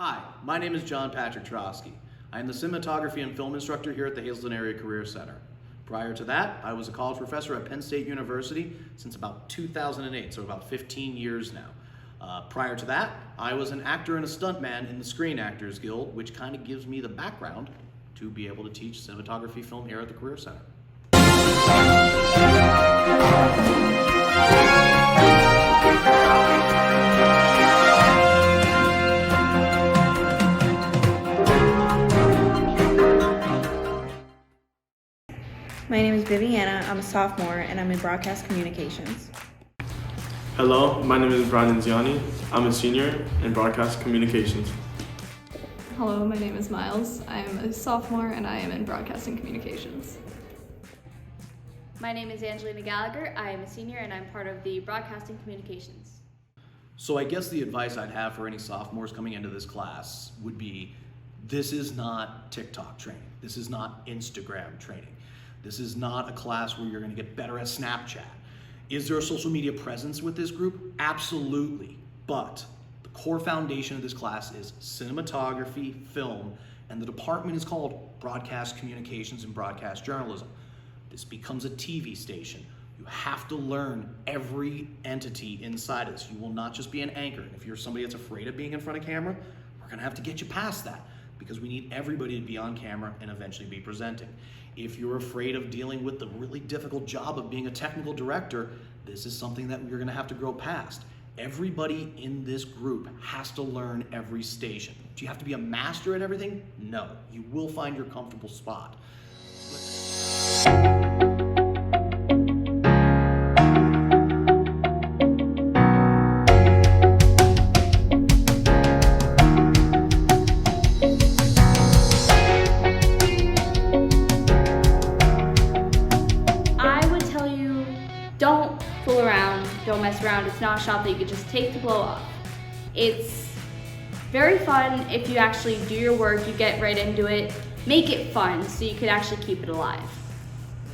Hi, my name is John Patrick Trosky. I am the cinematography and film instructor here at the Hazelden Area Career Center. Prior to that, I was a college professor at Penn State University since about 2008, so about 15 years now. Prior to that, I was an actor and a stuntman in the Screen Actors Guild, which kind of gives me the background to be able to teach cinematography film here at the Career Center. My name is Viviana, I'm a sophomore, and I'm in broadcast communications. Hello, my name is Brandon Ziani. I'm a senior in broadcast communications. Hello, my name is Miles. I am a sophomore and I am in broadcasting communications. My name is Angelina Gallagher. I am a senior and I'm part of the broadcasting communications. So I guess the advice I'd have for any sophomores coming into this class would be, this is not TikTok training. This is not Instagram training. This is not a class where you're going to get better at Snapchat. Is there a social media presence with this group? Absolutely. But the core foundation of this class is cinematography, film, and the department is called Broadcast Communications and Broadcast Journalism. This becomes a TV station. You have to learn every entity inside of this. You will not just be an anchor. And if you're somebody that's afraid of being in front of camera, we're going to have to get you past that, because we need everybody to be on camera and eventually be presenting. If you're afraid of dealing with the really difficult job of being a technical director, this is something that you're gonna have to grow past. Everybody in this group has to learn every station. Do you have to be a master at everything? No, you will find your comfortable spot. Don't fool around, don't mess around. It's not a shot that you can just take to blow off. It's very fun if you actually do your work, you get right into it, make it fun so you can actually keep it alive.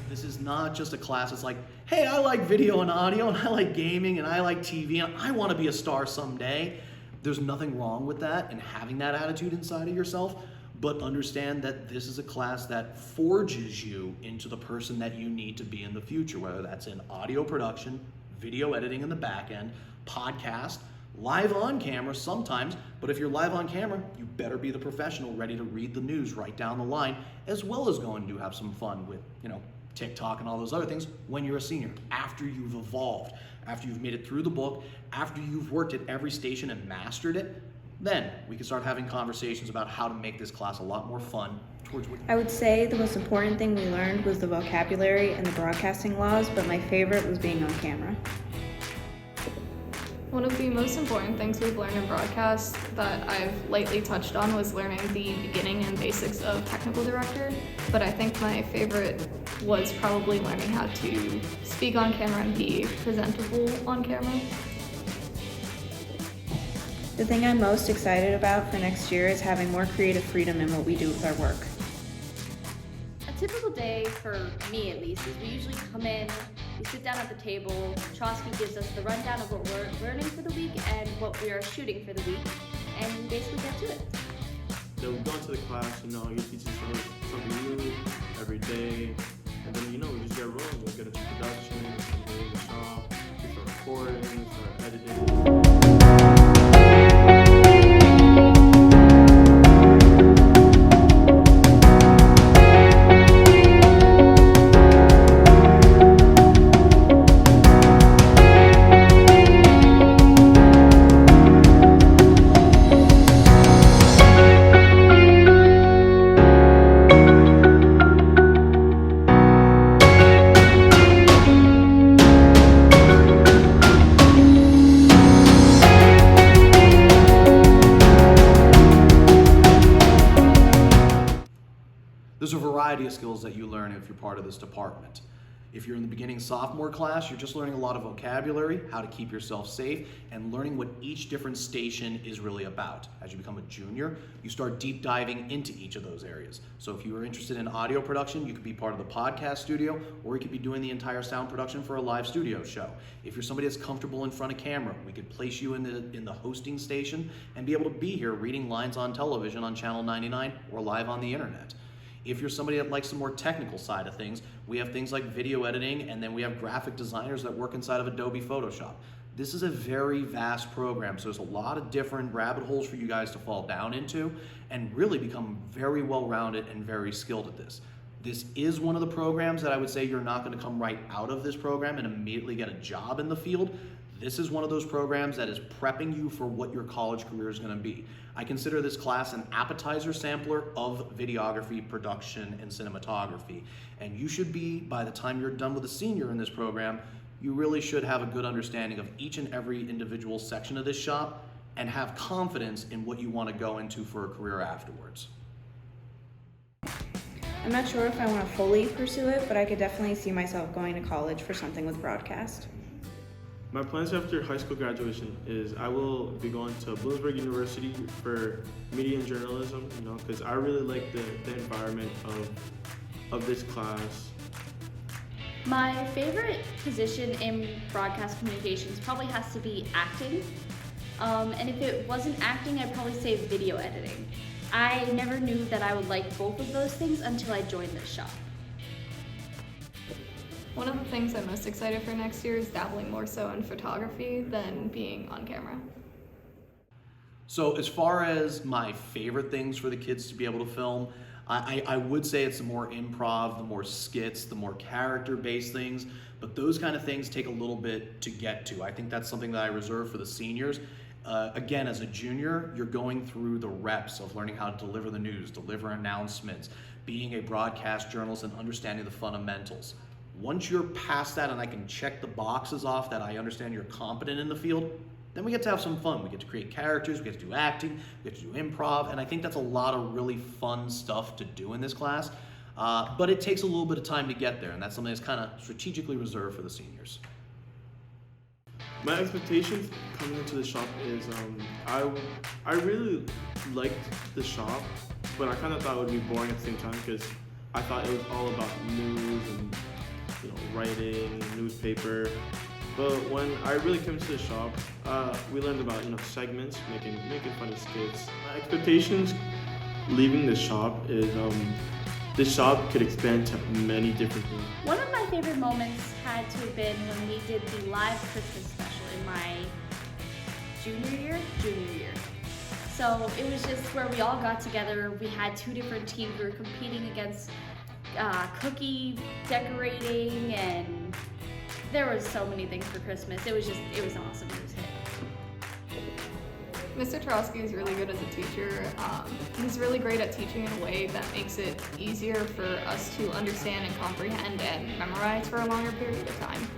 This is not just a class that's like, hey, I like video and audio, and I like gaming, and I like TV, and I want to be a star someday. There's nothing wrong with that and having that attitude inside of yourself, but understand that this is a class that forges you into the person that you need to be in the future, whether that's in audio production, video editing in the back end, podcast, live on camera sometimes, but if you're live on camera, you better be the professional ready to read the news right down the line, as well as going to have some fun with, TikTok and all those other things when you're a senior, after you've evolved, after you've made it through the book, after you've worked at every station and mastered it. Then we can start having conversations about how to make this class a lot more fun towards what I would say the most important thing we learned was the vocabulary and the broadcasting laws, but my favorite was being on camera. One of the most important things we've learned in broadcast that I've lightly touched on was learning the beginning and basics of technical director, but I think my favorite was probably learning how to speak on camera and be presentable on camera. The thing I'm most excited about for next year is having more creative freedom in what we do with our work. A typical day, for me at least, is we usually come in, we sit down at the table, Trosky gives us the rundown of what we're learning for the week and what we are shooting for the week, and we basically get to it. Then we go into the class, you teach us something new every day, and then, we just get rolling. We'll get into production, we'll go to the shop, we start recording, start editing. There's a variety of skills that you learn if you're part of this department. If you're in the beginning sophomore class, you're just learning a lot of vocabulary, how to keep yourself safe, and learning what each different station is really about. As you become a junior, you start deep diving into each of those areas. So if you are interested in audio production, you could be part of the podcast studio, or you could be doing the entire sound production for a live studio show. If you're somebody that's comfortable in front of camera, we could place you in the hosting station and be able to be here reading lines on television on Channel 99 or live on the internet. If you're somebody that likes the more technical side of things, we have things like video editing, and then we have graphic designers that work inside of Adobe Photoshop. This is a very vast program, so there's a lot of different rabbit holes for you guys to fall down into and really become very well-rounded and very skilled at this. This is one of the programs that I would say you're not going to come right out of this program and immediately get a job in the field. This is one of those programs that is prepping you for what your college career is going to be. I consider this class an appetizer sampler of videography, production, and cinematography. And you should be, by the time you're done with a senior in this program, you really should have a good understanding of each and every individual section of this shop and have confidence in what you want to go into for a career afterwards. I'm not sure if I want to fully pursue it, but I could definitely see myself going to college for something with broadcast. My plans after high school graduation is I will be going to Bloomsburg University for media and journalism, because I really like the environment of this class. My favorite position in broadcast communications probably has to be acting. And if it wasn't acting, I'd probably say video editing. I never knew that I would like both of those things until I joined this shop. One of the things I'm most excited for next year is dabbling more so in photography than being on camera. So as far as my favorite things for the kids to be able to film, I would say it's the more improv, the more skits, the more character-based things, but those kind of things take a little bit to get to. I think that's something that I reserve for the seniors. Again, as a junior, you're going through the reps of learning how to deliver the news, deliver announcements, being a broadcast journalist, and understanding the fundamentals. Once you're past that and I can check the boxes off that I understand you're competent in the field, then we get to have some fun. We get to create characters, we get to do acting, we get to do improv, and I think that's a lot of really fun stuff to do in this class. But it takes a little bit of time to get there, and that's something that's kind of strategically reserved for the seniors. My expectations coming into the shop is I really liked the shop, but I kind of thought it would be boring at the same time because I thought it was all about news and writing, newspaper. But when I really came to the shop, we learned about segments, making funny skits. My expectations leaving the shop is this shop could expand to many different things. One of my favorite moments had to have been when we did the live Christmas special in my junior year. So it was just where we all got together. We had two different teams. We were competing against cookie decorating, and there was so many things for Christmas. It was awesome. It was hit. Mr. Trosky is really good as a teacher. He's really great at teaching in a way that makes it easier for us to understand and comprehend and memorize for a longer period of time.